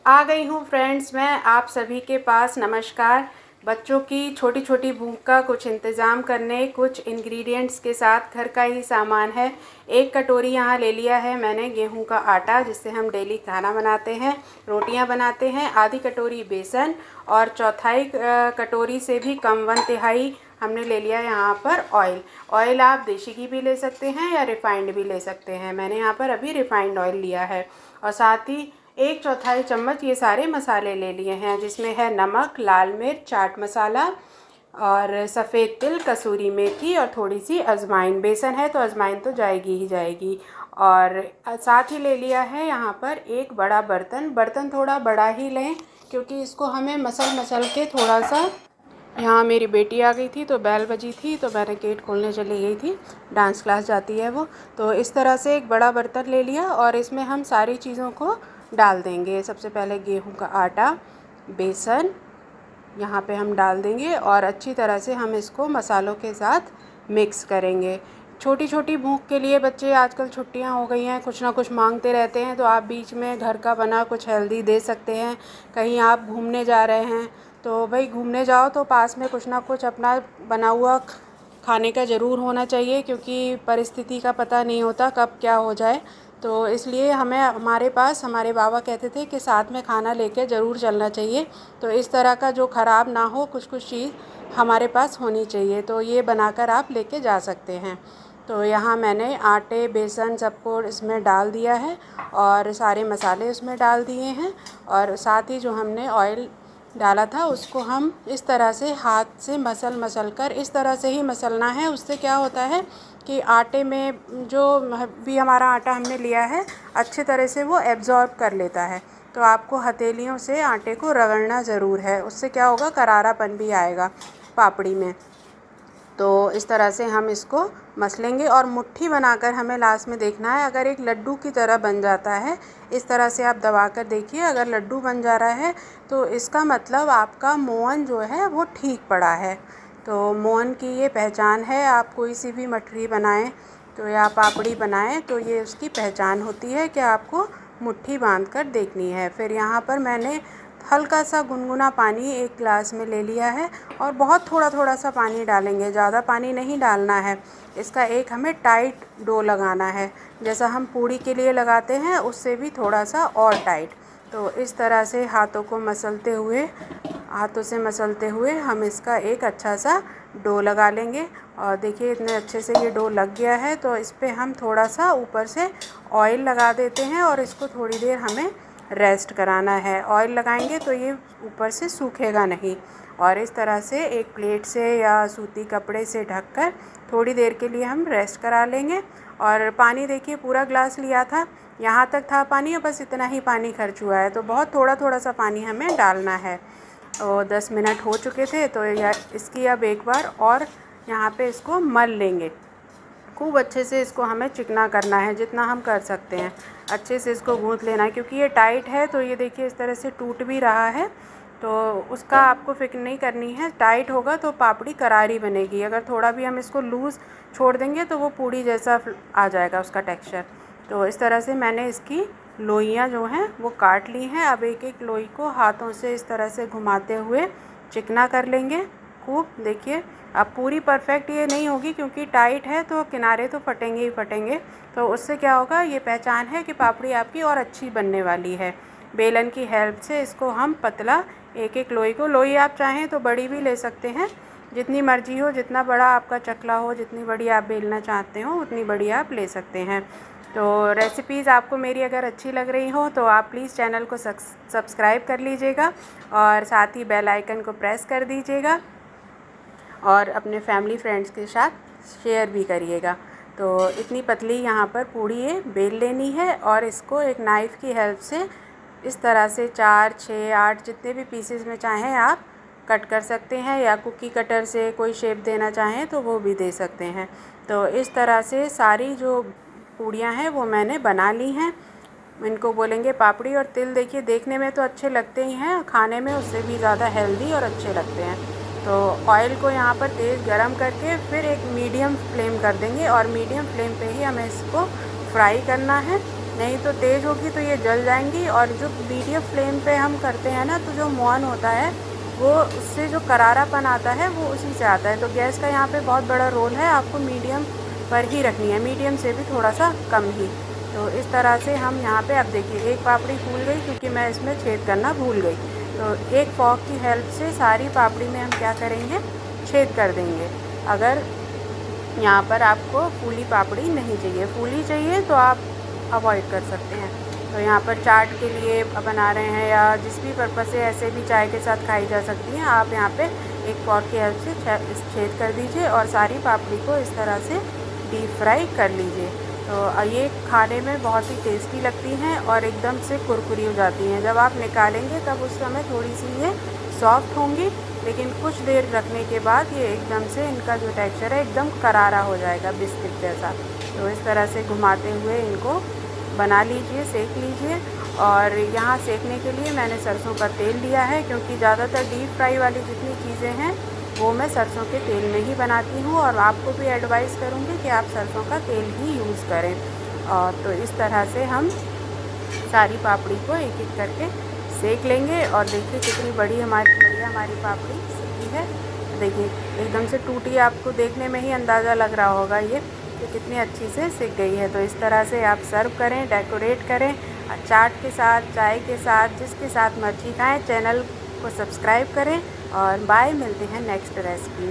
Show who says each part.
Speaker 1: आ गई हूँ फ्रेंड्स मैं आप सभी के पास। नमस्कार। बच्चों की छोटी छोटी भूख का कुछ इंतज़ाम करने, कुछ इंग्रेडिएंट्स के साथ घर का ही सामान है। 1 कटोरी यहाँ ले लिया है मैंने गेहूं का आटा, जिससे हम डेली खाना बनाते हैं, रोटियां बनाते हैं। आधी कटोरी बेसन और चौथाई कटोरी से भी कम 1/3 हमने ले लिया यहाँ पर ऑयल। ऑयल आप देसी घी भी ले सकते हैं या रिफाइंड भी ले सकते हैं। मैंने यहाँ पर अभी रिफाइंड ऑयल लिया है। और साथ ही 1/4 चम्मच ये सारे मसाले ले लिए हैं, जिसमें है नमक, लाल मिर्च, चाट मसाला और सफ़ेद तिल, कसूरी मेथी और थोड़ी सी अजवाइन। बेसन है तो अजवाइन तो जाएगी ही जाएगी। और साथ ही ले लिया है यहाँ पर एक बड़ा बर्तन थोड़ा बड़ा ही लें, क्योंकि इसको हमें मसल के थोड़ा सा। यहाँ मेरी बेटी आ गई थी तो बेल बजी थी, तो मैंने गेट खोलने चली गई थी। डांस क्लास जाती है वो। तो इस तरह से एक बड़ा बर्तन ले लिया और इसमें हम सारी चीज़ों को डाल देंगे। सबसे पहले गेहूं का आटा, बेसन यहाँ पे हम डाल देंगे और अच्छी तरह से हम इसको मसालों के साथ मिक्स करेंगे। छोटी छोटी भूख के लिए बच्चे आजकल छुट्टियां हो गई हैं, कुछ ना कुछ मांगते रहते हैं, तो आप बीच में घर का बना कुछ हेल्दी दे सकते हैं। कहीं आप घूमने जा रहे हैं तो भाई घूमने जाओ तो पास में कुछ ना कुछ अपना बना हुआ खाने का ज़रूर होना चाहिए, क्योंकि परिस्थिति का पता नहीं होता कब क्या हो जाए। तो इसलिए हमारे पास हमारे बाबा कहते थे कि साथ में खाना लेके ज़रूर चलना चाहिए। तो इस तरह का जो ख़राब ना हो, कुछ चीज़ हमारे पास होनी चाहिए। तो ये बनाकर आप लेके जा सकते हैं। तो यहाँ मैंने आटे, बेसन सबको इसमें डाल दिया है और सारे मसाले उसमें डाल दिए हैं। और साथ ही जो हमने ऑयल डाला था उसको हम इस तरह से हाथ से मसल कर, इस तरह से ही मसलना है। उससे क्या होता है कि आटे में जो भी हमारा आटा हमने लिया है अच्छे तरह से वो एब्ज़ॉर्ब कर लेता है। तो आपको हथेलियों से आटे को रगड़ना ज़रूर है, उससे क्या होगा, करारापन भी आएगा पापड़ी में। तो इस तरह से हम इसको मसलेंगे और मुट्ठी बनाकर हमें लास्ट में देखना है। अगर एक लड्डू की तरह बन जाता है, इस तरह से आप दबा कर देखिए, अगर लड्डू बन जा रहा है तो इसका मतलब आपका मोहन जो है वो ठीक पड़ा है। तो मोहन की ये पहचान है। आप कोई सी भी मठरी बनाएं तो या पापड़ी बनाएं तो ये उसकी पहचान होती है कि आपको मुट्ठी बांध कर देखनी है। फिर यहाँ पर मैंने हल्का सा गुनगुना पानी 1 गिलास में ले लिया है और बहुत थोड़ा सा पानी डालेंगे, ज़्यादा पानी नहीं डालना है। इसका एक हमें टाइट डो लगाना है, जैसा हम पूड़ी के लिए लगाते हैं उससे भी थोड़ा सा और टाइट। तो इस तरह से हाथों से मसलते हुए हम इसका एक अच्छा सा डो लगा लेंगे। और देखिए इतने अच्छे से ये डो लग गया है। तो इस पर हम थोड़ा सा ऊपर से ऑयल लगा देते हैं और इसको थोड़ी देर हमें रेस्ट कराना है। ऑयल लगाएंगे तो ये ऊपर से सूखेगा नहीं। और इस तरह से एक प्लेट से या सूती कपड़े से ढककर थोड़ी देर के लिए हम रेस्ट करा लेंगे। और पानी देखिए पूरा ग्लास लिया था, यहाँ तक था पानी, बस इतना ही पानी खर्च हुआ है। तो बहुत थोड़ा सा पानी हमें डालना है। और 10 मिनट हो चुके थे तो इसकी अब एक बार और यहाँ पे इसको मल लेंगे। खूब अच्छे से इसको हमें चिकना करना है, जितना हम कर सकते हैं अच्छे से इसको गूँथ लेना है। क्योंकि ये टाइट है तो ये देखिए इस तरह से टूट भी रहा है, तो उसका आपको फिक्र नहीं करनी है। टाइट होगा तो पापड़ी करारी बनेगी, अगर थोड़ा भी हम इसको लूज़ छोड़ देंगे तो वो पूड़ी जैसा आ जाएगा उसका टेक्स्चर। तो इस तरह से मैंने इसकी लोइयाँ जो हैं वो काट ली हैं। अब एक एक लोई को हाथों से इस तरह से घुमाते हुए चिकना कर लेंगे खूब। देखिए अब पूरी परफेक्ट ये नहीं होगी, क्योंकि टाइट है तो किनारे तो फटेंगे ही फटेंगे। तो उससे क्या होगा, ये पहचान है कि पापड़ी आपकी और अच्छी बनने वाली है। बेलन की हेल्प से इसको हम पतला एक एक लोई आप चाहें तो बड़ी भी ले सकते हैं, जितनी मर्जी हो, जितना बड़ा आपका चकला हो, जितनी बड़ी आप बेलना चाहते हो उतनी बड़ी आप ले सकते हैं। तो रेसिपीज़ आपको मेरी अगर अच्छी लग रही हो तो आप प्लीज़ चैनल को सब्सक्राइब कर लीजिएगा और साथ ही बेल आइकन को प्रेस कर दीजिएगा और अपने फैमिली फ्रेंड्स के साथ शेयर भी करिएगा। तो इतनी पतली यहाँ पर पूड़ी ये बेल लेनी है और इसको एक नाइफ़ की हेल्प से इस तरह से 4, 6, 8 जितने भी पीसेस में चाहें आप कट कर सकते हैं, या कुकी कटर से कोई शेप देना चाहें तो वो भी दे सकते हैं। तो इस तरह से सारी जो पूड़ियाँ हैं वो मैंने बना ली हैं। इनको बोलेंगे पापड़ी। और तिल देखिए देखने में तो अच्छे लगते ही हैं, खाने में उससे भी ज़्यादा हेल्दी और अच्छे लगते हैं। तो ऑयल को यहाँ पर तेज़ गरम करके फिर एक मीडियम फ्लेम कर देंगे और मीडियम फ्लेम पे ही हमें इसको फ्राई करना है। नहीं तो तेज़ होगी तो ये जल जाएंगी। और जो मीडियम फ्लेम पे हम करते हैं ना, तो जो मोहन होता है वो उससे जो करारापन आता है वो उसी से आता है। तो गैस का यहाँ पे बहुत बड़ा रोल है, आपको मीडियम पर ही रखनी है, मीडियम से भी थोड़ा सा कम ही। तो इस तरह से हम यहाँ पे, अब देखिए एक पापड़ी फूल गई क्योंकि मैं इसमें छेद करना भूल गई। तो एक फॉक की हेल्प से सारी पापड़ी में हम क्या करेंगे, छेद कर देंगे। अगर यहाँ पर आपको फूली पापड़ी नहीं चाहिए, फूली चाहिए तो आप अवॉइड कर सकते हैं। तो यहाँ पर चाट के लिए बना रहे हैं या जिस भी पर्पज़ से, ऐसे भी चाय के साथ खाई जा सकती हैं। आप यहाँ पे एक फॉर्क की हेल्प से छेद कर दीजिए और सारी पापड़ी को इस तरह से डीप फ्राई कर लीजिए। तो ये खाने में बहुत ही टेस्टी लगती हैं और एकदम से कुरकुरी हो जाती हैं। जब आप निकालेंगे तब उस समय थोड़ी सी ये सॉफ्ट होंगी, लेकिन कुछ देर रखने के बाद ये एकदम से, इनका जो टेक्सचर है एकदम करारा हो जाएगा, बिस्किट जैसा। तो इस तरह से घुमाते हुए इनको बना लीजिए, सेक लीजिए। और यहाँ सेकने के लिए मैंने सरसों का तेल लिया है, क्योंकि ज़्यादातर डीप फ्राई वाली जितनी चीज़ें हैं वो मैं सरसों के तेल में ही बनाती हूँ, और आपको भी एडवाइस करूँगी कि आप सरसों का तेल ही यूज़ करें। और तो इस तरह से हम सारी पापड़ी को एक एक करके सेक लेंगे। और देखिए कितनी बढ़िया हमारी पापड़ी सीखी है। देखिए एकदम से टूटी, आपको देखने में ही अंदाज़ा लग रहा होगा ये कि कितनी अच्छी से सिक गई है। तो इस तरह से आप सर्व करें, डेकोरेट करें, चाट के साथ, चाय के साथ, जिसके साथ मर्जी खाएं। चैनल को सब्सक्राइब करें और बाय, मिलते हैं नेक्स्ट रेसिपी।